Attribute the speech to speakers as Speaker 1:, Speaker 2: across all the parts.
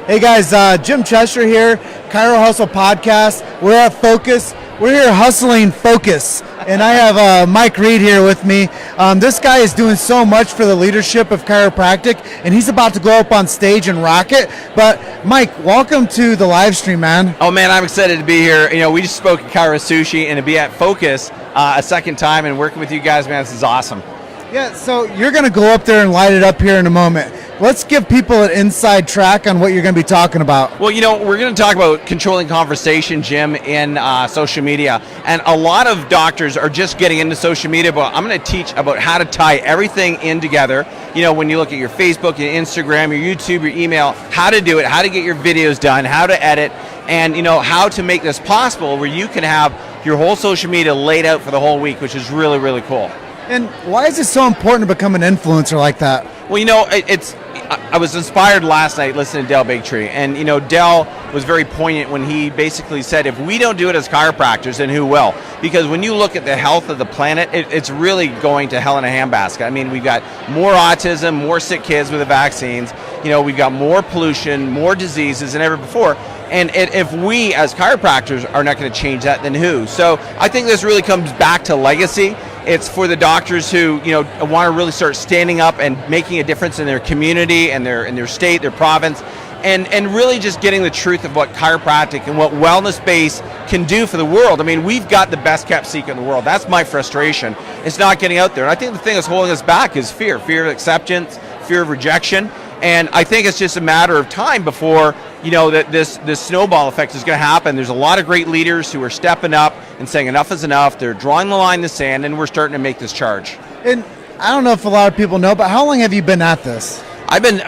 Speaker 1: Hey guys, Jim Chester here, Chiro Hustle Podcast. We're at Focus. We're here hustling Focus. And I have Mike Reid here with me. This guy is doing so much for the leadership of chiropractic, and he's about to go up on stage and rock it. But Mike, welcome to the live stream, man.
Speaker 2: Oh man, I'm excited to be here. You know, we just spoke at Chiro Sushi, and to be at Focus a second time and working with you guys, man, this is awesome.
Speaker 1: Yeah, so you're going to go up there and light it up here in a moment. Let's give people an inside track on what you're going to be talking about.
Speaker 2: Well, you know, we're going to talk about controlling conversation, Jim, in social media. And a lot of doctors are just getting into social media, but I'm going to teach about how to tie everything in together. You know, when you look at your Facebook, your Instagram, your YouTube, your email, how to do it, how to get your videos done, how to edit, and, you know, how to make this possible where you can have your whole social media laid out for the whole week, which is really, really cool.
Speaker 1: And why is it so important to become an influencer like that?
Speaker 2: Well, you know, I was inspired last night listening to Del Bigtree, and you know, Del was very poignant when he basically said, if we don't do it as chiropractors, then who will? Because when you look at the health of the planet, it's really going to hell in a handbasket. I mean, we've got more autism, more sick kids with the vaccines, you know, we've got more pollution, more diseases than ever before. And if we as chiropractors are not going to change that, then who? So I think this really comes back to legacy. It's for the doctors who, you know, want to really start standing up and making a difference in their community and their state, their province, and really just getting the truth of what chiropractic and what wellness base can do for the world. I mean, we've got the best kept secret in the world. That's my frustration. It's not getting out there. And I think the thing that's holding us back is fear of acceptance, fear of rejection. And I think it's just a matter of time before, you know, that this snowball effect is going to happen. There's a lot of great leaders who are stepping up and saying enough is enough. They're drawing the line in the sand, and we're starting to make this charge.
Speaker 1: And I don't know if a lot of people know, but how long have you been at this?
Speaker 2: I've been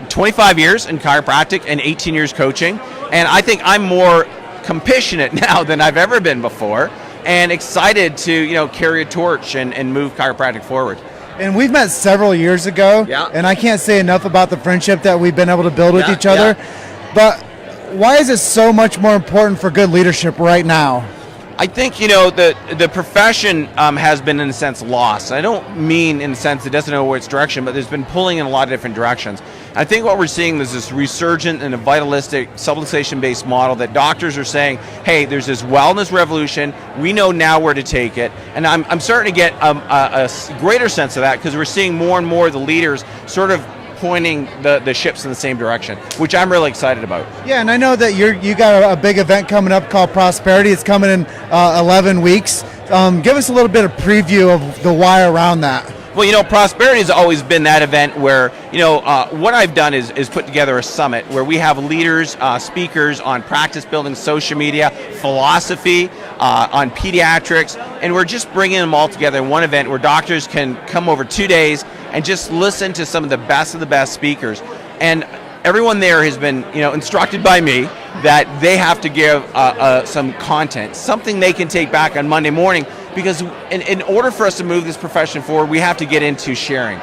Speaker 2: 25 years in chiropractic and 18 years coaching, and I think I'm more compassionate now than I've ever been before, and excited to, you know, carry a torch and move chiropractic forward.
Speaker 1: And we've met several years ago, and I can't say enough about the friendship that we've been able to build with each other. But why is it so much more important for good leadership right now?
Speaker 2: I think, you know, the profession has been, in a sense, lost. I don't mean in the sense it doesn't know which direction, but there's been pulling in a lot of different directions. I think what we're seeing is this resurgent and a vitalistic, subluxation-based model that doctors are saying, hey, there's this wellness revolution. We know now where to take it. And I'm starting to get a greater sense of that because we're seeing more and more of the leaders sort of pointing the ships in the same direction, which I'm really excited about.
Speaker 1: Yeah, and I know that you got a big event coming up called Prosperity. It's coming in 11 weeks. Give us a little bit of preview of the why around that.
Speaker 2: Well, you know, Prosperity has always been that event where, you know, what I've done is put together a summit where we have leaders, speakers on practice building, social media, philosophy, on pediatrics, and we're just bringing them all together in one event where doctors can come over 2 days and just listen to some of the best speakers. And everyone there has been, you know, instructed by me that they have to give some content, something they can take back on Monday morning, because in order for us to move this profession forward, we have to get into sharing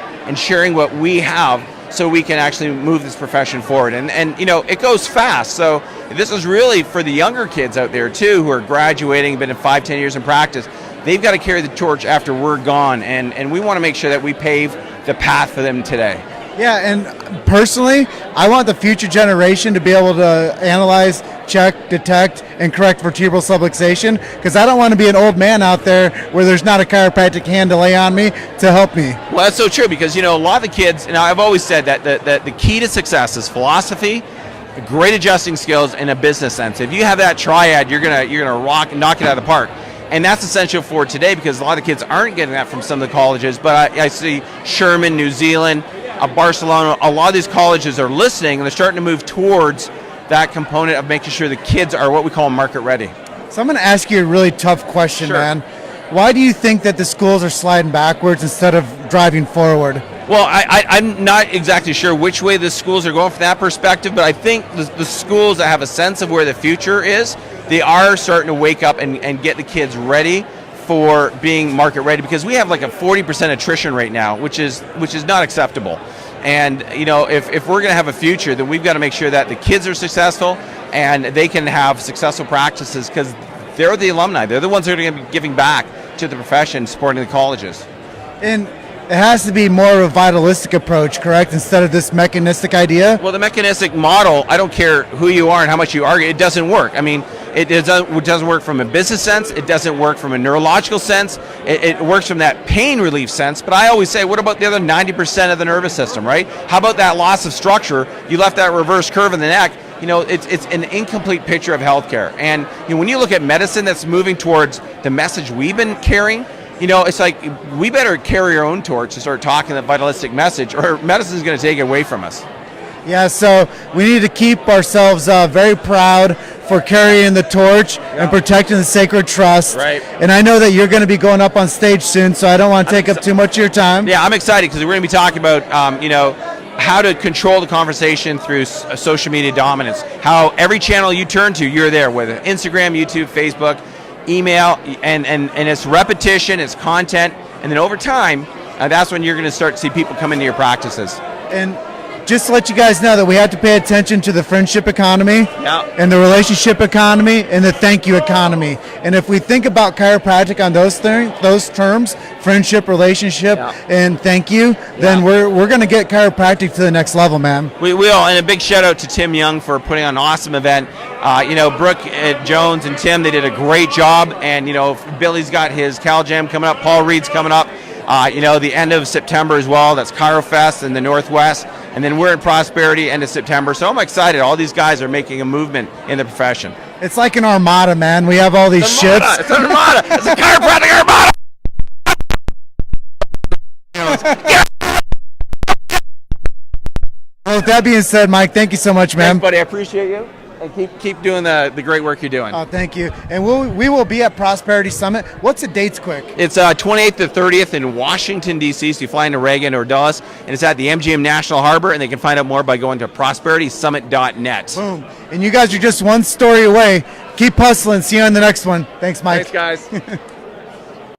Speaker 2: what we have so we can actually move this profession forward. And you know, it goes fast. So this is really for the younger kids out there too, who are graduating, been in 5-10 years in practice. They've got to carry the torch after we're gone, and we want to make sure that we pave the path for them today.
Speaker 1: Yeah, and personally, I want the future generation to be able to analyze, check, detect, and correct vertebral subluxation, because I don't want to be an old man out there where there's not a chiropractic hand to lay on me to help me.
Speaker 2: Well, that's so true, because, you know, a lot of the kids, and I've always said that the key to success is philosophy, great adjusting skills, and a business sense. If you have that triad, you're gonna knock it out of the park. And that's essential for today, because a lot of kids aren't getting that from some of the colleges. But I see Sherman, New Zealand, Barcelona, a lot of these colleges are listening, and they're starting to move towards that component of making sure the kids are what we call market ready.
Speaker 1: So I'm going to ask you a really tough question, man. Why do you think that the schools are sliding backwards instead of driving forward?
Speaker 2: Well, I'm not exactly sure which way the schools are going from that perspective, but I think the schools that have a sense of where the future is, they are starting to wake up and get the kids ready for being market ready, because we have like a 40% attrition right now, which is not acceptable. And you know, if we're going to have a future, then we've got to make sure that the kids are successful and they can have successful practices, because they're the alumni. They're the ones that are going to be giving back to the profession, supporting the colleges.
Speaker 1: And it has to be more of a vitalistic approach, correct, instead of this mechanistic idea?
Speaker 2: Well, the mechanistic model, I don't care who you are and how much you argue, it doesn't work. I mean, it doesn't work from a business sense. It doesn't work from a neurological sense. It works from that pain relief sense. But I always say, what about the other 90% of the nervous system, right? How about that loss of structure? You left that reverse curve in the neck. It's an incomplete picture of healthcare. And when you look at medicine that's moving towards the message we've been carrying, it's like we better carry our own torch and start talking that vitalistic message, or medicine is going to take it away from us.
Speaker 1: Yeah, so we need to keep ourselves very proud for carrying the torch and protecting the sacred trust.
Speaker 2: Right.
Speaker 1: And I know that you're going to be going up on stage soon, so I don't want to take up too much of your time.
Speaker 2: Yeah, I'm excited because we're going to be talking about, how to control the conversation through social media dominance. How every channel you turn to, you're there, whether Instagram, YouTube, Facebook, email, and it's repetition, it's content, and then over time, that's when you're going to start to see people come into your practices.
Speaker 1: And just to let you guys know that we have to pay attention to the friendship economy and the relationship economy and the thank you economy. And if we think about chiropractic on those terms, friendship, relationship, and thank you, then we're going to get chiropractic to the next level, man.
Speaker 2: We will, and a big shout out to Tim Young for putting on an awesome event. Brooke Jones and Tim, they did a great job, and Billy's got his Cal Jam coming up, Paul Reid's coming up. The end of September as well. That's ChiroFest in the Northwest. And then we're in Prosperity end of September. So I'm excited. All these guys are making a movement in the profession.
Speaker 1: It's like an armada, man. We have all these ships.
Speaker 2: It's an armada. It's a chiropractic armada.
Speaker 1: Well, with that being said, Mike, thank you so much, man.
Speaker 2: Thanks, buddy. I appreciate you. And keep doing the great work you're doing.
Speaker 1: Oh, thank you. And we will be at Prosperity Summit. What's the dates, quick?
Speaker 2: It's 28th to 30th in Washington, D.C., so you fly into Reagan or Dulles, and it's at the MGM National Harbor, and they can find out more by going to prosperitysummit.net.
Speaker 1: Boom. And you guys are just one story away. Keep hustling. See you on the next one. Thanks, Mike.
Speaker 2: Thanks, guys.